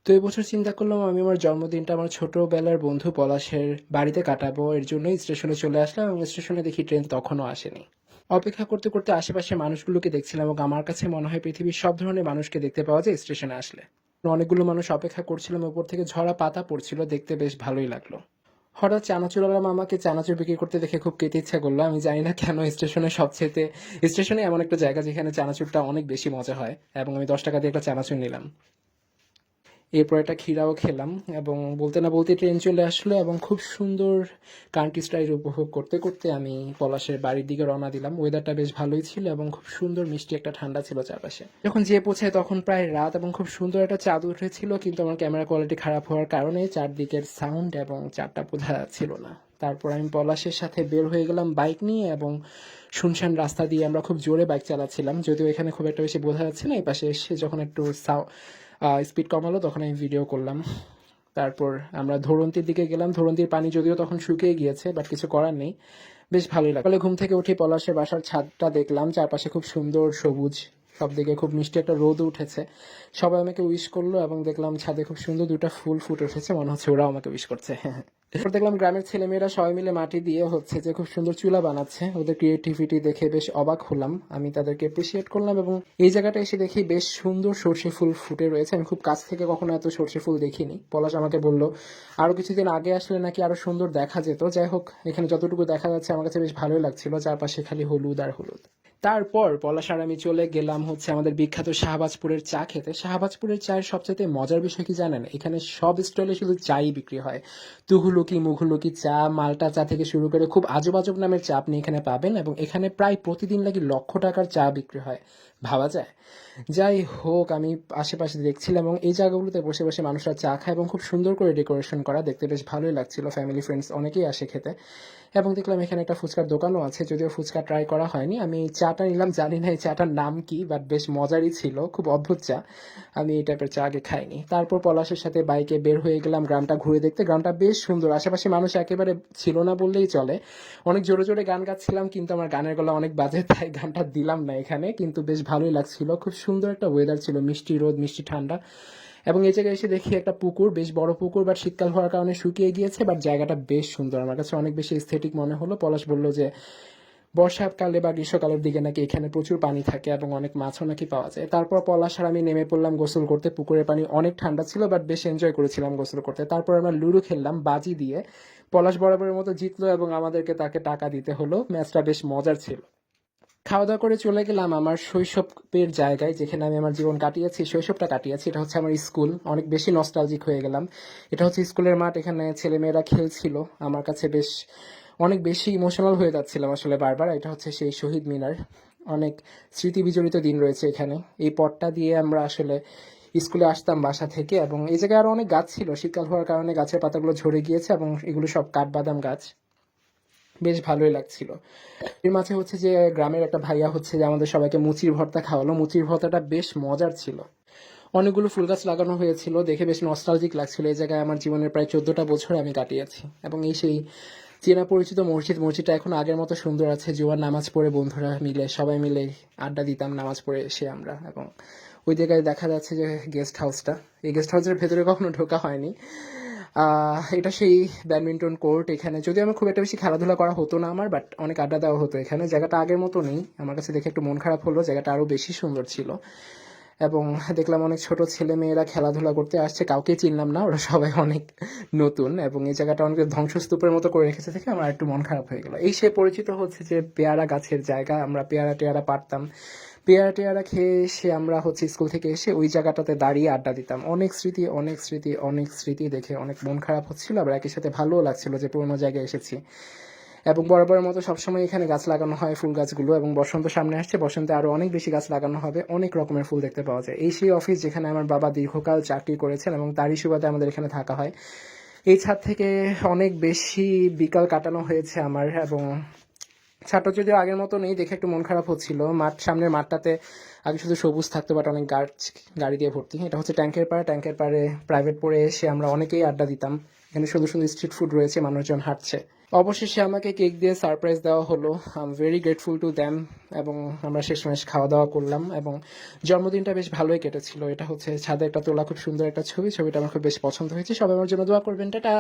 তো এবছর চিন্তা করলাম আমি আমার জন্মদিনটা আমার ছোটবেলার বন্ধু পলাশের বাড়িতে কাটাবো। এর জন্যই স্টেশনে চলে আসলাম এবং স্টেশনে দেখি ট্রেন তখনও আসেনি। অপেক্ষা করতে করতে আশেপাশের মানুষগুলোকে দেখছিলাম এবং আমার কাছে মনে হয় পৃথিবীর সব ধরনের মানুষকে দেখতে পাওয়া যায় স্টেশনে আসলে। অনেকগুলো মানুষ অপেক্ষা করছিলাম, উপর থেকে ঝরা পাতা পড়ছিল, দেখতে বেশ ভালোই লাগলো। হঠাৎ চানাচুরওয়ালা মামাকে চানাচুর বিক্রি করতে দেখে খুব খেতে ইচ্ছা করলো। আমি জানি না কেন স্টেশনে এমন একটা জায়গা যেখানে চানাচুরটা অনেক বেশি মজা হয়, এবং আমি 10 টাকা দিয়ে একটা চানাচুর নিলাম। এরপর একটা ক্ষীরাও খেলাম এবং বলতে না বলতে ট্রেন চলে আসলো এবং খুব সুন্দর কান্ট্রি স্টাইল উপভোগ করতে করতে আমি পলাশের বাড়ির দিকে রওনা দিলাম। ওয়েদারটা বেশ ভালোই ছিল এবং খুব সুন্দর মিষ্টি একটা ঠান্ডা ছিল চারপাশে। যখন যেয়ে পৌঁছায় তখন প্রায় রাত এবং খুব সুন্দর একটা চাঁদ উঠেছিল, কিন্তু আমার ক্যামেরা কোয়ালিটি খারাপ হওয়ার কারণে চারদিকের সাউন্ড এবং চারটা বোঝা যাচ্ছিল না। তারপর আমি পলাশের সাথে বের হয়ে গেলাম বাইক নিয়ে এবং শুনশান রাস্তা দিয়ে আমরা খুব জোরে বাইক চালাচ্ছিলাম, যদিও এখানে খুব একটা বেশি বোঝা যাচ্ছে না। এই পাশে এসে যখন একটু স্পিড কমালো তখন আমি ভিডিও করলাম। তারপর আমরা ধরন্তির দিকে গেলাম। ধরন্তির পানি যদিও তখন শুকিয়ে গিয়েছে, বাট কিছু করার নেই, বেশ ভালোই লাগে। সকালে ঘুম থেকে উঠে পলাশের বাসার ছাদটা দেখলাম, চারপাশে খুব সুন্দর সবুজ, সব দিকে খুব মিষ্টি একটা রোদ উঠেছে। সবাই আমাকে উইশ করলো এবং দেখলাম ছাদে খুব সুন্দর দুটো ফুল ফুটে উঠেছে, মনে হচ্ছে ওরাও আমাকে উইশ করছে। এরপর দেখলাম গ্রামের ছেলেমেয়েরা সবাই মিলে মাটি দিয়ে হচ্ছে যে খুব সুন্দর চুলা বানাচ্ছে। ওদের ক্রিয়েটিভিটি দেখে বেশ অবাক হলাম, আমি তাদেরকে অ্যাপ্রিসিয়েট করলাম। এবং এই জায়গাটা এসে দেখি বেশ সুন্দর সর্ষে ফুল ফুটে রয়েছে। আমি খুব কাছ থেকে কখনো এত সর্ষে ফুল দেখিনি। পলাশ আমাকে বলল আরো কিছুদিন আগে আসলে নাকি আরো সুন্দর দেখা যেত। যাই হোক, এখানে যতটুকু দেখা যাচ্ছে আমার কাছে বেশ ভালোই লাগছিল, চারপাশে খালি হলুদ আর হলুদ। তারপর পলাশ আর আমি চলে গেলাম হচ্ছে আমাদের বিখ্যাত শাহবাজপুরের চা খেতে। শাহবাজপুরের চায়ের সবচেয়ে মজার বিষয় কি জানেন? এখানে সব স্টলে শুধু চাই বিক্রি হয়। তুঘলকি মুঘলকি চা, মাল্টা চা থেকে শুরু করে খুব আজব আজব নামের চা আপনি এখানে পাবেন, এবং এখানে প্রায় প্রতিদিন নাকি লক্ষ টাকার চা বিক্রি হয়। ভাবা যায়? যাই হোক, আমি আশেপাশে দেখছিলাম এবং এই জায়গাগুলোতে বসে বসে মানুষরা চা খায় এবং খুব সুন্দর করে ডেকোরেশন করা, দেখতে বেশ ভালোই লাগছিল। ফ্যামিলি ফ্রেন্ডস অনেকেই আসে খেতে। এবং দেখলাম এখানে একটা ফুচকার দোকানও আছে, যদিও ফুচকা ট্রাই করা হয়নি। আমি চাটা নিলাম, জানি না এই চাটার নাম কি, বাট বেশ মজারই ছিল, খুব অদ্ভুত চা। আমি এই টাইপের চা আগে খাইনি। তারপর পলাশের সাথে বাইকে বের হয়ে গেলাম গ্রামটা ঘুরে দেখতে। গ্রামটা বেশ সুন্দর, আশেপাশে মানুষ একেবারে ছিল না বললেই চলে। অনেক জোরে জোরে গান গাচ্ছিলাম, কিন্তু আমার গানের গলা অনেক বাজে, তাই গানটা দিলাম না এখানে। কিন্তু বেশ ভালোই লাগছিল, খুব সুন্দর একটা ওয়েদার ছিল, মিষ্টি রোদ মিষ্টি ঠান্ডা। এবং এই জায়গায় এসে দেখি একটা পুকুর, বেশ বড় পুকুর, বাট শীতকাল হওয়ার কারণে শুকিয়ে গিয়েছে, বাট জায়গাটা বেশ সুন্দর, আমার কাছে অনেক বেশি এস্থেটিক মনে হলো। পলাশ বলল যে বর্ষাকালে বা গ্রীষ্মকালের দিকে নাকি এখানে প্রচুর পানি থাকে এবং অনেক মাছও নাকি পাওয়া যায়। তারপর পলাশ আর আমি নেমে পড়লাম গোসল করতে। পুকুরের পানি অনেক ঠান্ডা ছিল, বাট বেশ এনজয় করেছিলাম গোসল করতে। তারপর আমরা লুডো খেললাম বাজি দিয়ে। পলাশ বরাবরের মতো জিতলো এবং আমাদেরকে তাকে টাকা দিতে হলো। ম্যাচটা বেশ মজার ছিল। খাওয়া দাওয়া করে চলে গেলাম আমার শৈশবের জায়গায়, যেখানে আমি আমার জীবন কাটিয়েছি, শৈশবটা কাটিয়েছি। এটা হচ্ছে আমার স্কুল। অনেক বেশি নস্টালজিক হয়ে গেলাম। এটা হচ্ছে স্কুলের মাঠ, এখানে ছেলেমেয়েরা খেলছিল। আমার কাছে বেশ অনেক বেশি ইমোশনাল হয়ে যাচ্ছিলাম আসলে বারবার। এটা হচ্ছে সেই শহীদ মিনার। অনেক স্মৃতি বিজড়িত দিন রয়েছে এখানে। এই পথটা দিয়ে আমরা আসলে স্কুলে আসতাম বাসা থেকে, এবং এই জায়গায় আরো অনেক গাছ ছিল। শীতকাল হওয়ার কারণে গাছের পাতাগুলো ঝরে গিয়েছে এবং এগুলো সব কাঠবাদাম গাছ। বেশ ভালোই লাগছিল। এর মাঝে হচ্ছে যে গ্রামের একটা ভাইয়া হচ্ছে যে আমাদের সবাইকে মুচির ভর্তা খাওয়ালো। মুচির ভর্তাটা বেশ মজার ছিল। অনেকগুলো ফুল গাছ লাগানো হয়েছিল, দেখে বেশ নস্টালজিক লাগছিল। এই জায়গায় আমার জীবনের প্রায় 14টা বছর আমি কাটিয়েছি। এবং এই সেই চেনা পরিচিত মসজিদটা এখন আগের মতো সুন্দর আছে। জুমার নামাজ পড়ে বন্ধুরা মিলে সবাই মিলে আড্ডা দিতাম নামাজ পড়ে এসে আমরা। এবং ওই জায়গায় দেখা যাচ্ছে যে গেস্ট হাউসটা, এই গেস্ট হাউসের ভেতরে কখনো ঢোকা হয়নি। এটা সেই ব্যাডমিন্টন কোর্ট। এখানে যদিও আমার খুব একটা বেশি খেলাধুলা করা হতো না আমার, বাট অনেক আড্ডা দেওয়া হতো এখানে। জায়গাটা আগের মতো নেই, আমার কাছে দেখে একটু মন খারাপ হলো। জায়গাটা আরো বেশি সুন্দর ছিল। এবং দেখলাম অনেক ছোট ছেলে মেয়েরা খেলাধুলা করতে আসছে, কাউকে চিনলাম না, ওরা সবাই অনেক নতুন। এবং এই জায়গাটা অনেক ধ্বংসস্তূপের মতো করে রেখেছে দেখে আমার একটু মন খারাপ হয়ে গেল। এই সে পরিচিত হচ্ছে যে পেয়ারা গাছের জায়গা, আমরা পেয়ারা টেয়ারা পারতাম। পেয়ারা টেয়ারা খেয়ে এসে আমরা হচ্ছে স্কুল থেকে এসে ওই জায়গাটাতে দাঁড়িয়ে আড্ডা দিতাম। অনেক স্মৃতি অনেক স্মৃতি অনেক স্মৃতি দেখে অনেক মন খারাপ হচ্ছিল, আবার একই সাথে ভালোও লাগছিল যে পুরোনো জায়গায় এসেছি। এবং বরাবরের মতো সবসময় এখানে গাছ লাগানো হয়, ফুল গাছগুলো। এবং বসন্ত সামনে আসছে, বসন্তে আরো অনেক বেশি গাছ লাগানো হবে, অনেক রকমের ফুল দেখতে পাওয়া যায়। এই সেই অফিস যেখানে আমার বাবা দীর্ঘকাল চাকরি করেছেন এবং তারই সুবাদে আমাদের এখানে থাকা হয়। এই ছাদ থেকে অনেক বেশি বিকাল কাটানো হয়েছে আমার। এবং ছাদটা যদিও আগের মতো নেই, দেখে একটু মন খারাপ হচ্ছিল। সামনের মাঠটাতে আগে শুধু সবুজ থাকতো, বাট অনেক গাড়ি দিয়ে ভর্তি। এটা হচ্ছে ট্যাঙ্কের পাড়ে প্রাইভেট পড়ে এসে আমরা অনেকেই আড্ডা দিতাম। এখানে সুন্দর সুন্দর স্ট্রিট ফুড রয়েছে, মানুষজন হাঁটছে। অবশেষে আমাকে কেক দিয়ে সারপ্রাইজ দেওয়া হলো। I am very grateful to them. এবং আমরা শেষমেশ খাওয়া দাওয়া করলাম এবং জন্মদিনটা বেশ ভালোই কেটেছিল। এটা হচ্ছে ছাদে একটা তোলা খুব সুন্দর একটা ছবিটা আমার খুব বেশ পছন্দ হয়েছে। সবাই আমার জন্য দোয়া করবেন। টাটা।